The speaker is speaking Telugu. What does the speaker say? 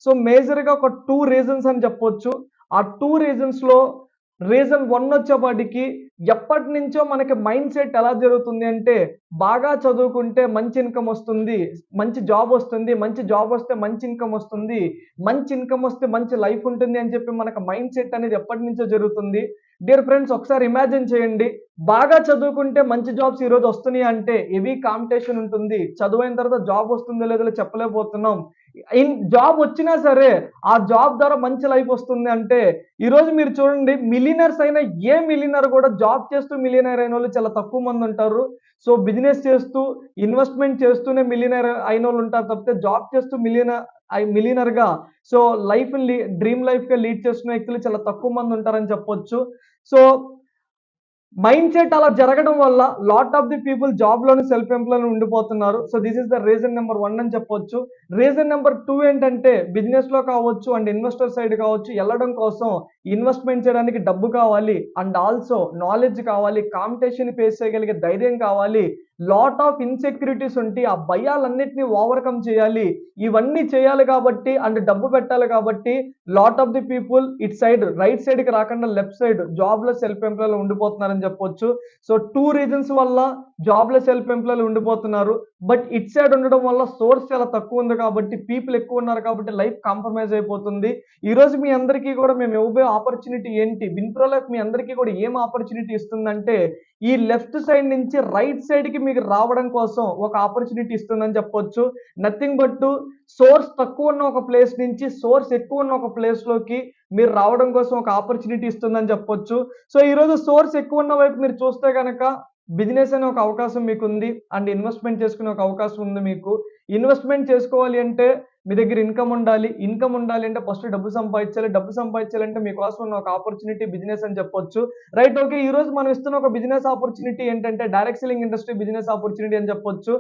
సో మేజర్‌గా ఒక 2 రీజన్స్ అని చెప్పొచ్చు. ఆ 2 రీజన్స్‌లో రీజన్ 1 వచ్చేపాటికి ఎప్పటినుంచో మనకి మైండ్ సెట్ ఎలా జరుగుతుంది అంటే, బాగా చదువుకుంటే మంచి ఇన్‌కమ్ వస్తుంది. మంచి జాబ్ వస్తుంది. మంచి జాబ్ వస్తే మంచి ఇన్‌కమ్ వస్తుంది. మంచి ఇన్‌కమ్ వస్తే మంచి లైఫ్ ఉంటుంది అని చెప్పి మనకు మైండ్ సెట్ అనేది ఎప్పటినుంచో జరుగుతుంది. డియర్ ఫ్రెండ్స్ ఒకసారి ఇమాజిన్ చేయండి. బాగా చదువుకుంటే మంచి జాబ్స్ ఈరోజు వస్తున్నాయి అంటే హెవీ కాంపిటీషన్ ఉంటుంది. చదువైన తర్వాత జాబ్ వస్తుందో లేదో చెప్పలేకపోతున్నాం. జాబ్ వచ్చినా సరే ఆ జాబ్ ద్వారా మంచి లైఫ్ వస్తుంది అంటే ఈరోజు మీరు చూడండి మిలియనర్స్ అయిన ఏ మిలియనర్ కూడా జాబ్ చేస్తూ మిలియనర్ అయినోళ్ళు చాలా తక్కువ మంది ఉంటారు. సో బిజినెస్ చేస్తూ, ఇన్వెస్ట్‌మెంట్ చేస్తూనే మిలియనర్ అయినోళ్ళు ఉంటారు తప్పితే జాబ్ చేస్తూ మిలియనర్‌గా సో లైఫ్‌ని డ్రీమ్ లైఫ్‌గా లీడ్ చేస్తున్న వ్యక్తులు చాలా తక్కువ మంది ఉంటారని చెప్పొచ్చు. సో మైండ్ సెట్ అలా జరగడం వల్ల లాట్ ఆఫ్ ది పీపుల్ జాబ్‌లోనే సెల్ఫ్ ఎంప్లాయ్‌లో ఉండిపోతున్నారు. So this is the reason number 1 అని చెప్పొచ్చు. రీజన్ నంబర్ 2 ఏంటంటే బిజినెస్‌లో కావచ్చు అండ్ ఇన్వెస్టర్ సైడ్ కావచ్చు ఎళ్ళడం కోసం ఇన్వెస్ట్‌మెంట్ చేయడానికి డబ్బు కావాలి. అండ్ ఆల్సో నాలెడ్జ్ కావాలి. కాంపిటీషన్‌ని ఫేస్ చేయగలిగే ధైర్యం కావాలి. లాట్ ఆఫ్ ఇన్‌సెక్యూరిటీస్ ఉంటాయి. ఆ భయాలన్నిటిని ఓవర్‌కమ్ చేయాలి. ఇవన్నీ చేయాలి కాబట్టి అండ్ డబ్బు పెట్టాలి కాబట్టి లాట్ ఆఫ్ ది పీపుల్ ఇటు సైడ్ రైట్ సైడ్‌కి రాకుండా లెఫ్ట్ సైడ్ జాబ్‌లో సెల్ఫ్ ఎంప్లాయ్‌లో ఉండిపోతున్నారని చెప్పొచ్చు. సో 2 రీజన్స్ వల్ల జాబ్‌లో సెల్ఫ్ ఎంప్లాయ్‌లో ఉండిపోతున్నారు. బట్ ఇటు సైడ్ ఉండడం వల్ల సోర్స్ చాలా తక్కువ ఉంది కాబట్టి పీపుల్ ఎక్కువ ఉన్నారు కాబట్టి లైఫ్ కాంప్రమైజ్ అయిపోతుంది. ఈరోజు మీ అందరికీ కూడా మేము ఇవ్వబోయే ఆపర్చునిటీ ఏంటి? విన్‌ప్రో లైఫ్ మీ అందరికీ కూడా ఏం ఆపర్చునిటీ ఇస్తుందంటే ఈ లెఫ్ట్ సైడ్ నుంచి రైట్ సైడ్‌కి మీకు రావడం కోసం ఒక ఆపర్చునిటీ ఇస్తుందని చెప్పొచ్చు. నథింగ్ బట్ సోర్స్ తక్కువ ఉన్న ఒక ప్లేస్ నుంచి సోర్స్ ఎక్కువ ఉన్న ఒక ప్లేస్‌లోకి మీరు రావడం కోసం ఒక ఆపర్చునిటీ ఇస్తుందని చెప్పొచ్చు. సో ఈరోజు సోర్స్ ఎక్కువ ఉన్న వైపు మీరు చూస్తే గనక బిజినెస్ అనే ఒక అవకాశం మీకుంది. అండ్ ఇన్వెస్ట్‌మెంట్ చేసుకునే ఒక అవకాశం ఉంది మీకు. ఇన్వెస్ట్‌మెంట్ చేసుకోవాలి అంటే మీ దగ్గర ఇన్‌కమ్ ఉండాలి. ఇన్‌కమ్ ఉండాలి అంటే ఫస్ట్ డబ్బు సంపాదించాలి. డబ్బు సంపాదించాలంటే మీకోసం ఉన్న ఒక ఆపర్చునిటీ బిజినెస్ అని చెప్పొచ్చు. Right okay. ఈరోజు మనం ఇస్తున్న ఒక బిజినెస్ ఆపర్చునిటీ ఏంటంటే direct selling industry business opportunity అని చెప్పొచ్చు.